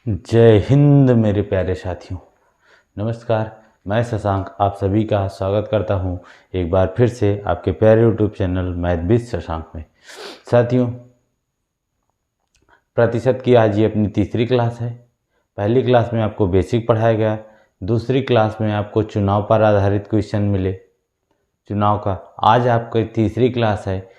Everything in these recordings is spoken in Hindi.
जय हिंद मेरे प्यारे साथियों। नमस्कार, मैं शशांक आप सभी का स्वागत करता हूं एक बार फिर से आपके प्यारे YouTube channel math with Shashank में। साथियों, प्रतिशत की आज ये अपनी तीसरी क्लास है। पहली क्लास में आपको बेसिक पढ़ाया गया, दूसरी क्लास में आपको चुनाव पर आधारित क्वेश्चन मिले चुनाव का। आज आपकी तीसरी क्लास है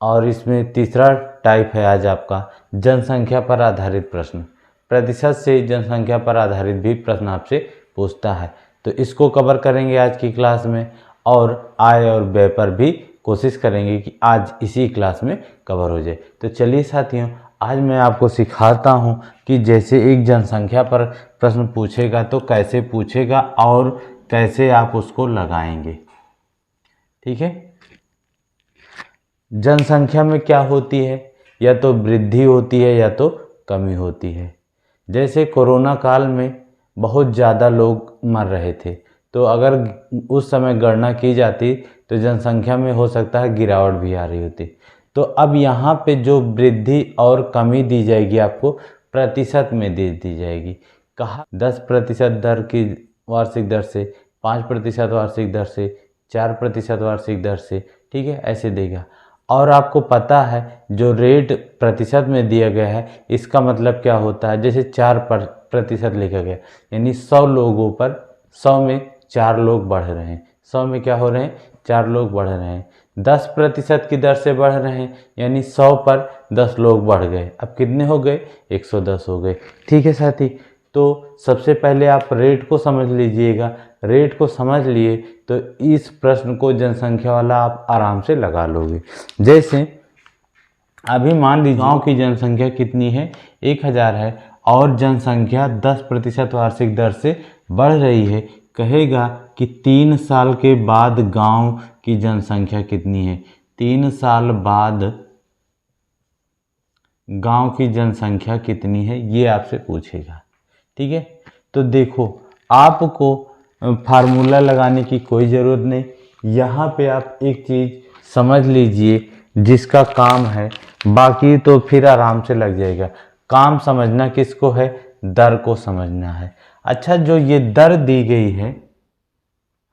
और इसमें तीसरा टाइप है आज आपका जनसंख्या पर आधारित प्रश्न। प्रतिशत से जनसंख्या पर आधारित भी प्रश्न आपसे पूछता है, तो इसको कवर करेंगे आज की क्लास में। और आय और व्यय पर भी कोशिश करेंगे कि आज इसी क्लास में कवर हो जाए। तो चलिए साथियों, आज मैं आपको सिखाता हूं कि जैसे एक जनसंख्या पर प्रश्न पूछेगा तो कैसे पूछेगा और कैसे आप उसको लगाएंगे। ठीक है। जनसंख्या में क्या होती है, या तो वृद्धि होती है या तो कमी होती है। जैसे कोरोना काल में बहुत ज़्यादा लोग मर रहे थे, तो अगर उस समय गणना की जाती तो जनसंख्या में हो सकता है गिरावट भी आ रही होती। तो अब यहाँ पे जो वृद्धि और कमी दी जाएगी आपको प्रतिशत में दे दी जाएगी। कहा 10% दर की वार्षिक दर से, 5% वार्षिक दर से, 4% वार्षिक दर से, ठीक है, ऐसे देगा। और आपको पता है जो रेट प्रतिशत में दिया गया है इसका मतलब क्या होता है। जैसे 4% लिखा गया, यानी 100 लोगों पर 100 में 4 लोग बढ़ रहे हैं। 100 में क्या हो रहे हैं, 4 लोग बढ़ रहे हैं। 10% की दर से बढ़ रहे हैं, यानी 100 पर 10 लोग बढ़ गए। अब कितने हो गए, 110 हो गए। ठीक है साथी, तो सबसे पहले आप रेट को समझ लीजिएगा। रेट को समझ लिए तो इस प्रश्न को जनसंख्या वाला आप आराम से लगा लोगे। जैसे अभी मान लीजिए गांव की जनसंख्या कितनी है, 1000 है, और जनसंख्या 10% वार्षिक दर से बढ़ रही है। कहेगा कि 3 साल के बाद गांव की जनसंख्या कितनी है। 3 साल बाद गांव की जनसंख्या कितनी है, ये आपसे पूछेगा। ठीक है, तो देखो आपको फार्मूला लगाने की कोई ज़रूरत नहीं। यहाँ पे आप एक चीज़ समझ लीजिए जिसका काम है, बाकी तो फिर आराम से लग जाएगा। काम समझना किसको है, दर को समझना है। अच्छा, जो ये दर दी गई है,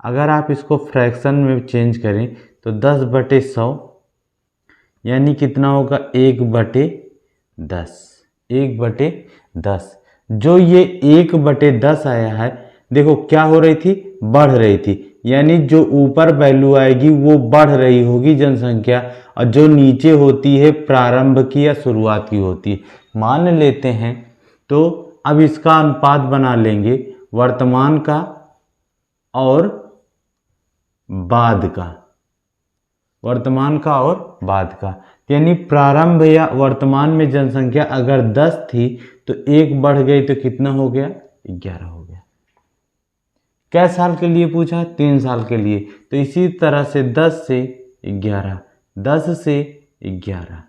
अगर आप इसको फ्रैक्शन में चेंज करें तो 10/100 यानी कितना होगा, 1/10। 1/10। जो ये 1/10 आया है, देखो क्या हो रही थी, बढ़ रही थी, यानी जो ऊपर वैल्यू आएगी वो बढ़ रही होगी जनसंख्या, और जो नीचे होती है प्रारंभ की या शुरुआत की होती है। मान लेते हैं, तो अब इसका अनुपात बना लेंगे वर्तमान का और बाद का। वर्तमान का और बाद का, यानी प्रारंभ या वर्तमान में जनसंख्या अगर 10 थी तो 1 बढ़ गई तो कितना हो गया, 11 हो गया। कै साल के लिए पूछा, 3 साल के लिए। तो इसी तरह से 10 से 11, 10 से 11।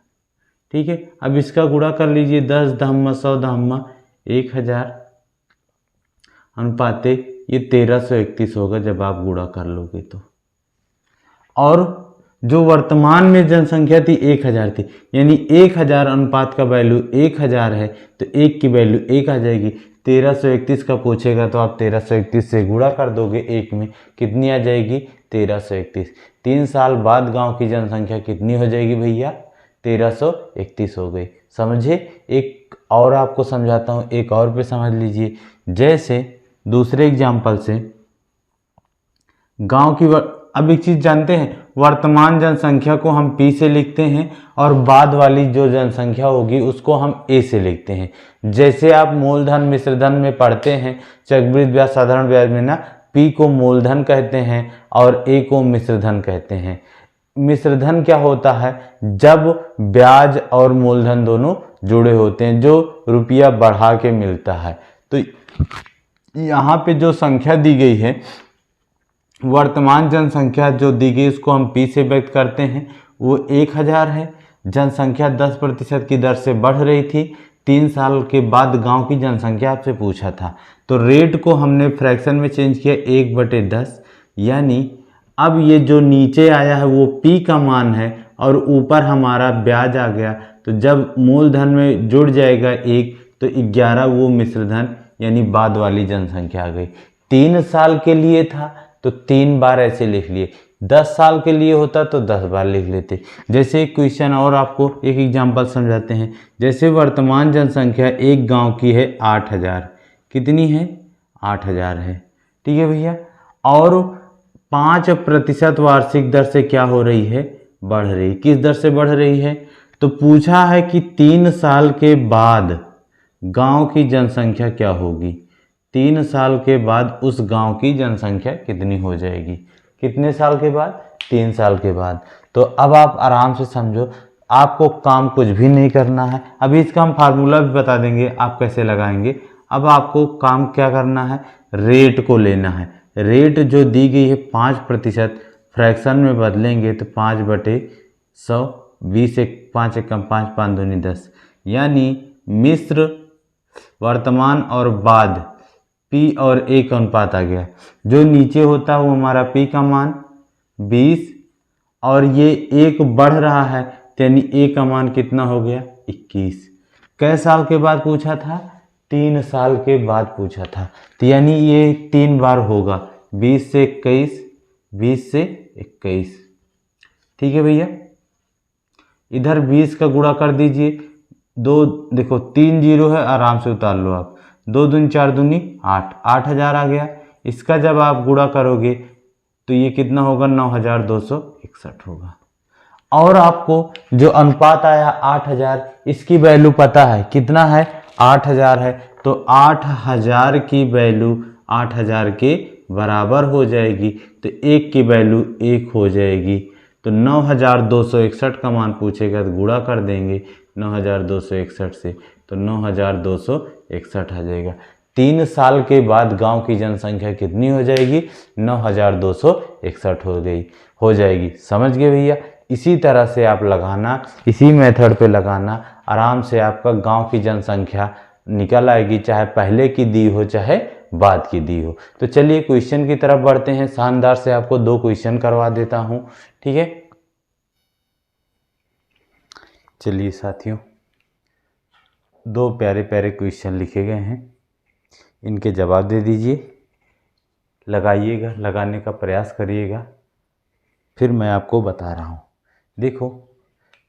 ठीक है, अब इसका गुणा कर लीजिए, 10 दहम्मा 100 दहम्मा 1000 अनुपाते ये 1331 होगा जब आप गुणा कर लोगे तो। और जो वर्तमान में जनसंख्या थी 1000 थी, यानी 1000 अनुपात का वैल्यू 1000 है, तो 1 की वैल्यू 1 आ जाएगी। 1331 का पूछेगा तो आप 1331 से गुणा कर दोगे 1 में, कितनी आ जाएगी, 1331। 3 साल बाद गांव की जनसंख्या कितनी हो जाएगी भैया, 1331 हो गई। समझे। एक और आपको समझाता हूँ, एक और पे समझ लीजिए। जैसे दूसरे एग्जाम्पल से गांव की अब एक चीज जानते हैं, वर्तमान जनसंख्या को हम P से लिखते हैं और बाद वाली जो जनसंख्या होगी उसको हम A से लिखते हैं। जैसे आप मूलधन मिश्रधन में पढ़ते हैं, चक्रवृद्धि ब्याज साधारण ब्याज में ना, P को मूलधन कहते हैं और A को मिश्रधन कहते हैं। मिश्रधन क्या होता है, जब ब्याज और मूलधन दोनों जुड़े होते हैं, जो रुपया बढ़ा के मिलता है। तो यहाँ पे जो संख्या दी गई है, वर्तमान जनसंख्या जो दी गई उसको हम P से व्यक्त करते हैं, वो 1000 है। जनसंख्या 10% की दर से बढ़ रही थी। 3 साल के बाद गांव की जनसंख्या आपसे पूछा था, तो रेट को हमने फ्रैक्शन में चेंज किया 1/10, यानी अब ये जो नीचे आया है वो P का मान है और ऊपर हमारा ब्याज आ गया। तो जब मूलधन में जुड़ जाएगा 1 तो 11 वो मिश्रधन यानी बाद वाली जनसंख्या आ गई। 3 साल के लिए था तो 3 बार ऐसे लिख लिए, 10 साल के लिए होता तो 10 बार लिख लेते। जैसे एक क्वेश्चन और आपको एक एग्जांपल समझाते हैं। जैसे वर्तमान जनसंख्या एक गांव की है 8000, कितनी है 8000 है, ठीक है भैया। और 5% वार्षिक दर से क्या हो रही है, बढ़ रही। किस दर से बढ़ रही है, तो पूछा है कि 3 साल के बाद गांव की जनसंख्या क्या होगी। 3 साल के बाद उस गांव की जनसंख्या कितनी हो जाएगी, कितने साल के बाद, 3 साल के बाद। तो अब आप आराम से समझो, आपको काम कुछ भी नहीं करना है। अभी इसका हम फार्मूला भी बता देंगे आप कैसे लगाएंगे। अब आपको काम क्या करना है, रेट को लेना है। रेट जो दी गई है 5%, फ्रैक्शन में बदलेंगे तो 5/100, 20 एक 5 एकम 5, 5 दूनी 10, यानी मिश्र वर्तमान और बाद P और A का अनुपात आ गया। जो नीचे होता है वो हमारा P का मान 20 और ये 1 बढ़ रहा है, यानी A का मान कितना हो गया 21। कै साल के बाद पूछा था, 3 साल के बाद पूछा था, तो यानी ये 3 बार होगा, 20 से 21, 20 से 21, ठीक है भैया। इधर 20 का गुणा कर दीजिए, दो देखो 3 जीरो है, आराम से उतार लो आप, 2 दूनी 4 दूनी 8, 8000 आ गया। इसका जब आप गुणा करोगे तो ये कितना होगा, 9261 होगा। और आपको जो अनुपात आया 8000, इसकी वैल्यू पता है कितना है, 8000 है, तो 8000 की वैल्यू 8000 के बराबर हो जाएगी, तो 1 की वैल्यू 1 हो जाएगी। तो 9261 का मान पूछेगा तो गुणा कर देंगे 9261 से, तो 9261 आ जाएगा। 3 साल के बाद गांव की जनसंख्या कितनी हो जाएगी, 9261 हो जाएगी। समझ गए भैया। इसी तरह से आप लगाना, इसी मेथड पे लगाना, आराम से आपका गांव की जनसंख्या निकल आएगी, चाहे पहले की दी हो चाहे बाद की दी हो। तो चलिए क्वेश्चन की तरफ बढ़ते हैं। शानदार से आपको 2 क्वेश्चन करवा देता हूं, ठीक है। चलिए साथियों, 2 प्यारे प्यारे क्वेश्चन लिखे गए हैं, इनके जवाब दे दीजिए, लगाइएगा, लगाने का प्रयास करिएगा, फिर मैं आपको बता रहा हूँ। देखो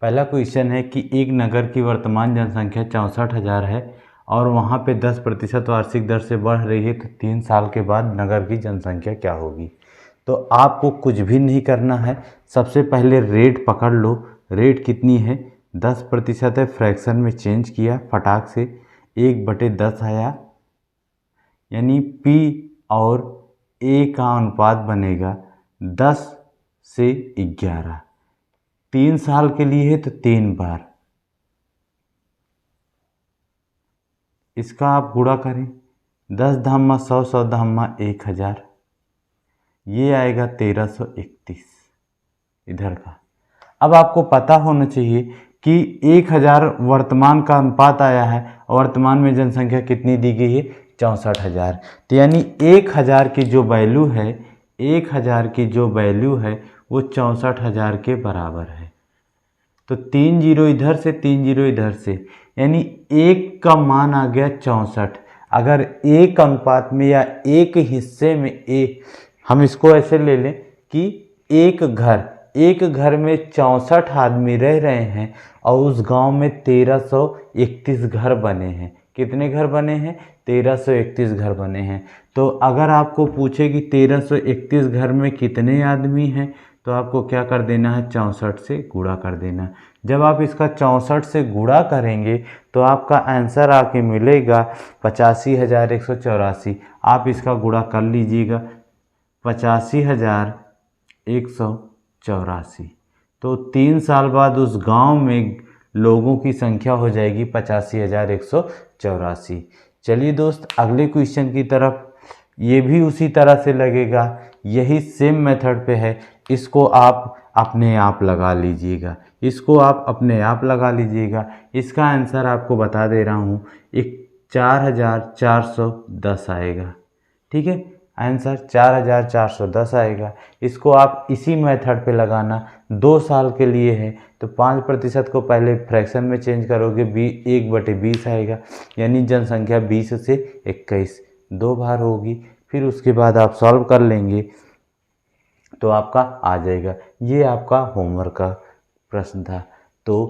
पहला क्वेश्चन है कि एक नगर की वर्तमान जनसंख्या 64,000 है और वहाँ पे 10% वार्षिक दर से बढ़ रही है, तो 3 साल के बाद नगर की जनसंख्या क्या होगी। तो आपको कुछ भी नहीं करना है, सबसे पहले रेट पकड़ लो। रेट कितनी है, 10% है, फ्रैक्शन में चेंज किया फटाक से, 1/10 आया, यानी P और A का अनुपात बनेगा 10 से 11। 3 साल के लिए है तो 3 बार, इसका आप गुणा करें, 10 धामा 100, 100 धामा 1000, ये आएगा 1331 इधर का। अब आपको पता होना चाहिए कि 1000 वर्तमान का अनुपात आया है, वर्तमान में जनसंख्या कितनी दी गई है, 64,000, तो यानी 1000 की जो वैल्यू है, 1000 की जो वैल्यू है वो 64,000 के बराबर है। तो 3 जीरो इधर से 3 जीरो इधर से, यानी 1 का मान आ गया 64। अगर एक अनुपात में या एक हिस्से में हम इसको ऐसे ले लें कि एक घर में 64 आदमी रह रहे हैं और उस गांव में 1331 घर बने हैं। कितने घर बने हैं, 1331 घर बने हैं। तो अगर आपको पूछे कि 1331 घर में कितने आदमी हैं, तो आपको क्या कर देना है, 64 से गुणा कर देना। जब आप इसका 64 से गुणा करेंगे तो आपका आंसर आके मिलेगा 85,184। आप इसका गुणा कर लीजिएगा, 85,184। तो 3 साल बाद उस गांव में लोगों की संख्या हो जाएगी 85,184। चलिए दोस्त, अगले क्वेश्चन की तरफ। ये भी उसी तरह से लगेगा, यही सेम मेथड पे है। इसको आप अपने आप लगा लीजिएगा, इसका आंसर आपको बता दे रहा हूँ, 4,410 आएगा, ठीक है। आंसर 4410 आएगा। इसको आप इसी मेथड पे लगाना, 2 साल के लिए है तो 5% को पहले फ्रैक्शन में चेंज करोगे, 1/20 आएगा, यानी जनसंख्या 20 से 21 2 बार होगी। फिर उसके बाद आप सॉल्व कर लेंगे तो आपका आ जाएगा। ये आपका होमवर्क का प्रश्न था। तो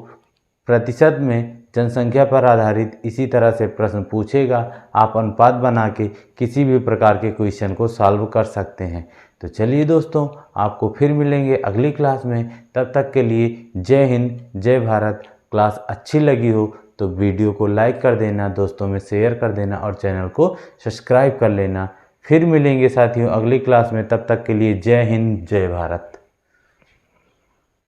प्रतिशत में जनसंख्या पर आधारित इसी तरह से प्रश्न पूछेगा, आप अनुपात बना के किसी भी प्रकार के क्वेश्चन को सॉल्व कर सकते हैं। तो चलिए दोस्तों, आपको फिर मिलेंगे अगली क्लास में। तब तक के लिए जय हिंद, जय भारत। क्लास अच्छी लगी हो तो वीडियो को लाइक कर देना, दोस्तों में शेयर कर देना और चैनल को सब्सक्राइब कर लेना। फिर मिलेंगे साथियों अगली क्लास में, तब तक के लिए जय हिंद, जय भारत।